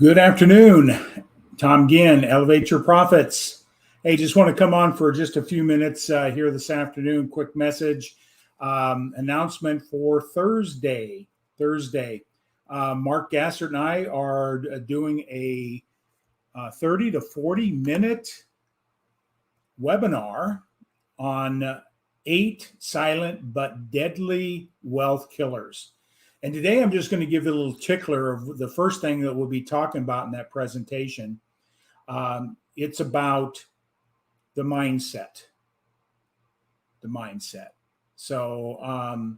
Good afternoon. Tom Ginn, Elevate Your Profits. Hey, just want to come on for just a few minutes here this afternoon. Quick message announcement for Thursday. Mark Gassert and I are doing a 30 to 40 minute webinar on 8 silent but deadly wealth killers. And today I'm just going to give you a little tickler of the first thing that we'll be talking about in that presentation. It's about the mindset. So I'm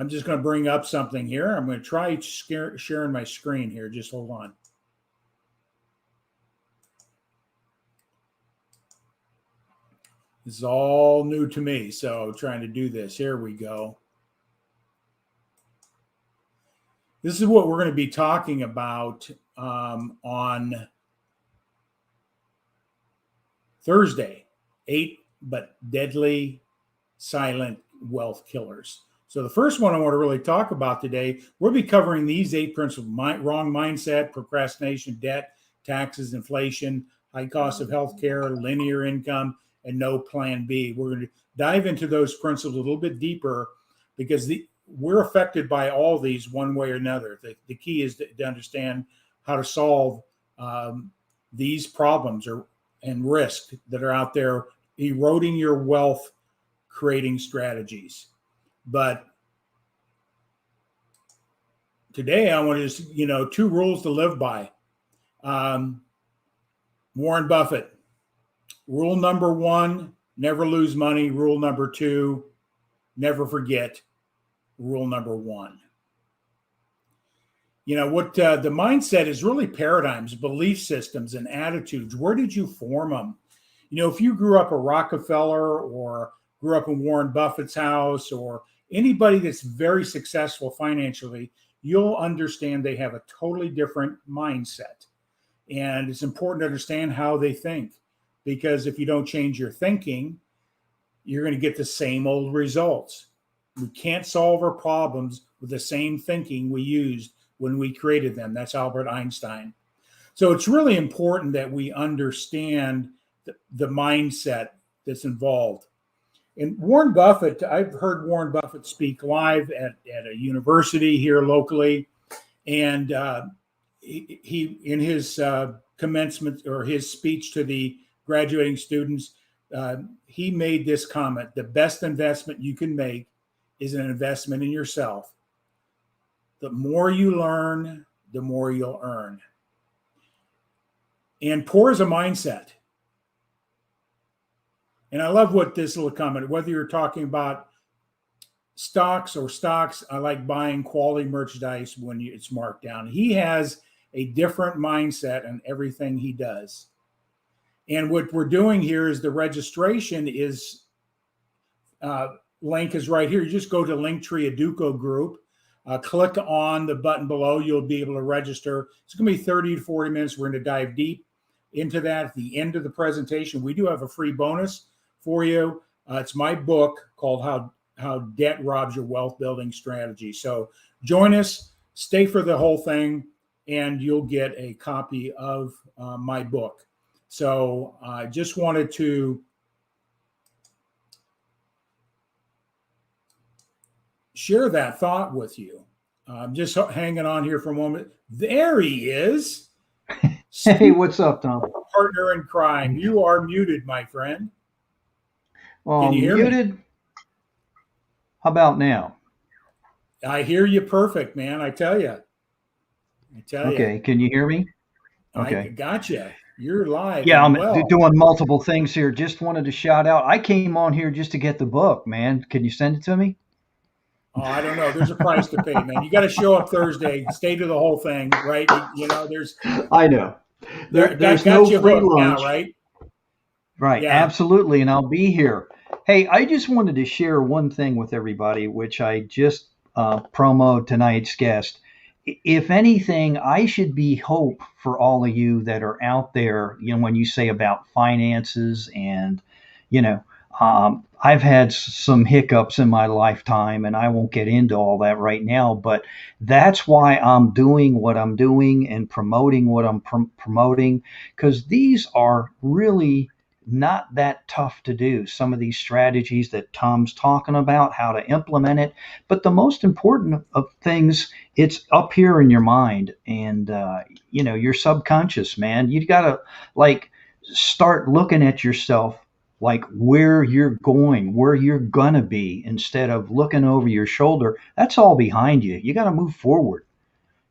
just going to bring up something here. I'm going to try sharing my screen here. Just hold on. This is all new to me, so trying to do this. Here we go. This is what we're going to be talking about on Thursday, 8 but deadly silent wealth killers. So the first one I want to really talk about today, we'll be covering these 8 principles: wrong mindset, procrastination, debt, taxes, inflation, high cost of healthcare, linear income, and no plan B. We're going to dive into those principles a little bit deeper because we're affected by all these one way or another. The key is to understand how to solve these problems and risks that are out there eroding your wealth creating strategies. But today I want to 2 rules to live by. Warren Buffett. Rule number 1, never lose money. Rule number 2, never forget. Rule number 1. What the mindset is really paradigms, belief systems, and attitudes. Where did you form them? If you grew up a Rockefeller or grew up in Warren Buffett's house or anybody that's very successful financially, you'll understand they have a totally different mindset. And it's important to understand how they think, because if you don't change your thinking, you're going to get the same old results. We can't solve our problems with the same thinking we used when we created them. That's Albert Einstein. So it's really important that we understand the mindset that's involved. And Warren Buffett, I've heard Warren Buffett speak live at a university here locally. And he in his commencement or his speech to the graduating students, he made this comment: the best investment you can make is an investment in yourself. The more you learn, the more you'll earn. And poor is a mindset. And I love what this little comment, whether you're talking about stocks, I like buying quality merchandise when it's marked down. He has a different mindset in everything he does. And what we're doing here is the registration is link is right here. You just go to Linktree Aduco Group, click on the button below. You'll be able to register. It's going to be 30 to 40 minutes. We're going to dive deep into that at the end of the presentation. We do have a free bonus for you. It's my book called How Debt Robs Your Wealth Building Strategy. So join us, stay for the whole thing, and you'll get a copy of my book. So I just wanted to share that thought with you. Just hanging on here for a moment. There he is. Hey, what's up, Tom? Partner in crime. You are muted, my friend. Well, Can you hear muted? me? How about now? I hear you perfect, man. I tell you. Okay, can you hear me? Okay. I gotcha. You're live. Yeah, I'm well. doing multiple things here. Just wanted to shout out. I came on here just to get the book, man. Can you send it to me? Oh, I don't know. There's a price to pay, man. You got to show up Thursday, stay to the whole thing, right? There's. I know. There's got no you free hooked lunch. now, right? Right, Yeah. Absolutely, and I'll be here. Hey, I just wanted to share one thing with everybody, which I just promoted tonight's guest. If anything, I should be hope for all of you that are out there, when you say about finances and, I've had some hiccups in my lifetime, and I won't get into all that right now. But that's why I'm doing what I'm doing and promoting what I'm promoting, because these are really not that tough to do. Some of these strategies that Tom's talking about, how to implement it. But the most important of things, it's up here in your mind and your subconscious, man. You got to like start looking at yourself like where you're going, where you're gonna be, instead of looking over your shoulder. That's all behind you. You got to move forward.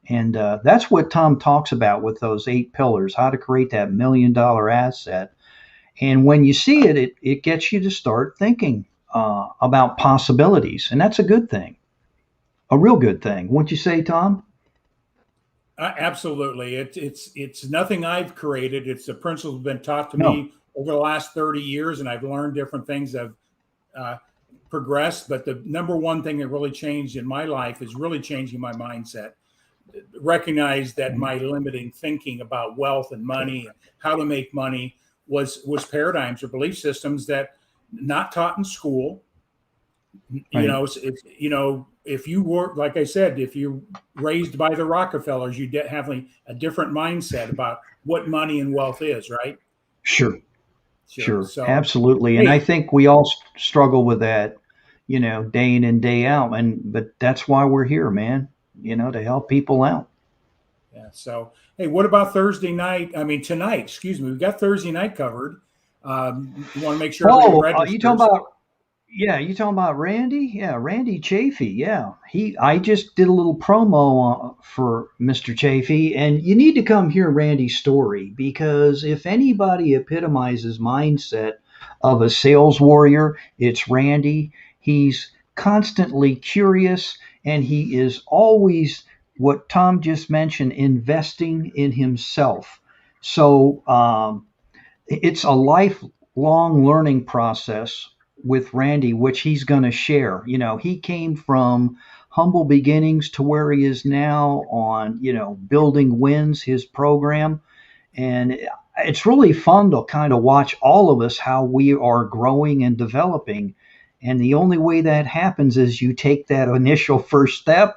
And that's what Tom talks about with those 8 pillars, how to create that $1 million asset. And when you see it, it gets you to start thinking about possibilities. And that's a good thing, a real good thing. Wouldn't you say, Tom? Absolutely. It's nothing I've created. It's the principles been taught to No, me over the last 30 years, and I've learned different things. I've progressed, but the number one thing that really changed in my life is really changing my mindset. Recognize that my limiting thinking about wealth and money and how to make money was paradigms or belief systems that not taught in school. right. If you were, like I said, if you're raised by the Rockefellers, you have a different mindset about what money and wealth is, right? Sure. Sure. Sure, So, absolutely. And I hey, think we all struggle with that, day in and day out. But that's why we're here, man, to help people out. yeah. So, hey, what about Thursday night? I mean, tonight, excuse me. We've got Thursday night covered. You want to make sure everybody Oh, you talking registers. about yeah, you talking about Randy? Yeah, Randy Chafee. Yeah, I just did a little promo for Mr. Chafee, and you need to come hear Randy's story because if anybody epitomizes mindset of a sales warrior, it's Randy. He's constantly curious, and he is always what Tom just mentioned, investing in himself. So it's a lifelong learning process with Randy, which he's going to share. He came from humble beginnings to where he is now on, building wins, his program. And it's really fun to kind of watch all of us how we are growing and developing. And the only way that happens is you take that initial first step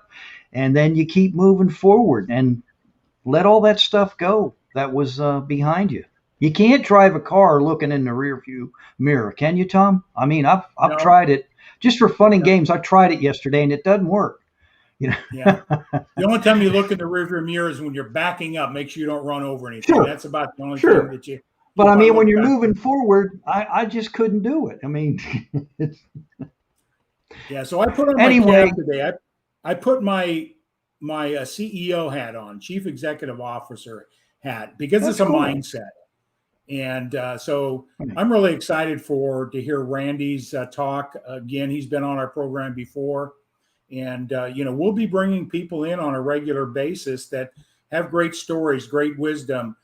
and then you keep moving forward and let all that stuff go that was behind you. You can't drive a car looking in the rear view mirror, can you, Tom? I mean, I've No, tried it just for fun and no, games. I tried it yesterday and it doesn't work. You yeah. know. The only time you look in the rearview mirror is when you're backing up. Make sure you don't run over anything. Sure, That's about the only thing sure. that you But I want to mean, when look you're back. moving forward, I just couldn't do it. I mean, it's, Yeah. So I put on my anyway, cap today. I put my CEO hat on, Chief Executive Officer hat, because it's that's a cool. mindset. And so I'm really excited to hear Randy's talk again. He's been on our program before, and we'll be bringing people in on a regular basis that have great stories, great wisdom,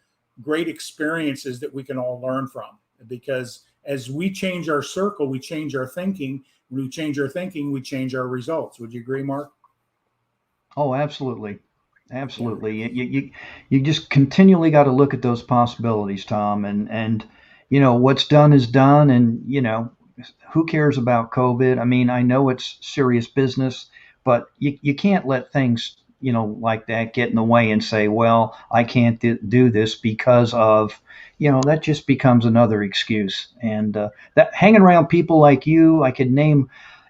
great experiences that we can all learn from. Because as we change our circle, we change our thinking. When we change our thinking, we change our results. Would you agree, Mark? Oh, absolutely. Yeah. Absolutely. You just continually got to look at those possibilities, Tom, and what's done is done, and who cares about COVID? I mean, I know it's serious business, but you can't let things like that get in the way and say, well, I can't do this because of that just becomes another excuse. And that hanging around people like you, I could name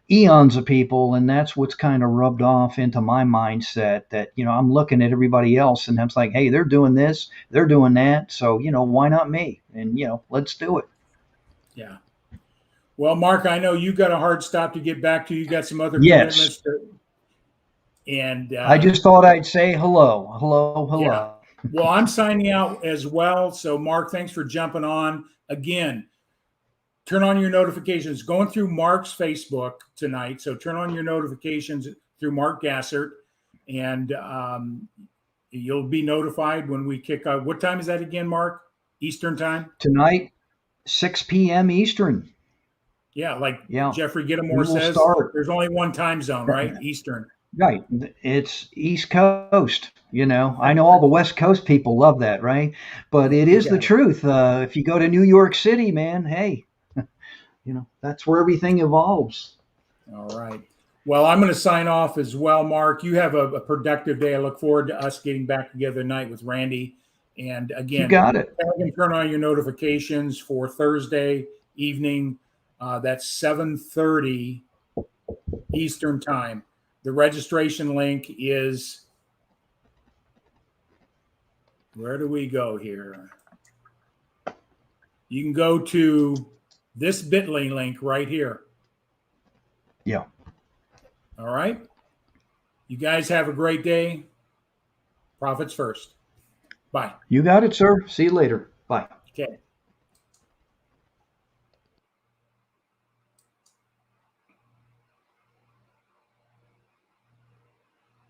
eons of people, and that's what's kind of rubbed off into my mindset that I'm looking at everybody else and I'm like, hey, they're doing this, they're doing that, so why not me? And let's do it. Yeah. Well, Mark, I know you got a hard stop to get back to. You got some other Yes, commitments, and I just thought I'd say hello, hello, yeah. hello. Well, I'm signing out as well. So, Mark, thanks for jumping on again. Turn on your notifications. Going through Mark's Facebook tonight, so turn on your notifications through Mark Gassert, and you'll be notified when we kick off. What time is that again, Mark? Eastern time? Tonight, 6 p.m. Eastern. Yeah, like Yeah, Jeffrey we Gittimore will says, start. there's only one time zone, right? Eastern. Right, it's East Coast. I know all the West Coast people love that, right? But it is the Yeah. truth. If you go to New York City, man, hey, that's where everything evolves. All right. Well, I'm going to sign off as well, Mark. You have a productive day. I look forward to us getting back together tonight with Randy. And You again, got it. turn on your notifications for Thursday evening. That's 7:30 Eastern time. The registration link is, where do we go here? You can go to this bit.ly link right here. Yeah. All right. You guys have a great day. Profits first. Bye. You got it, sir. See you later. Bye. Okay.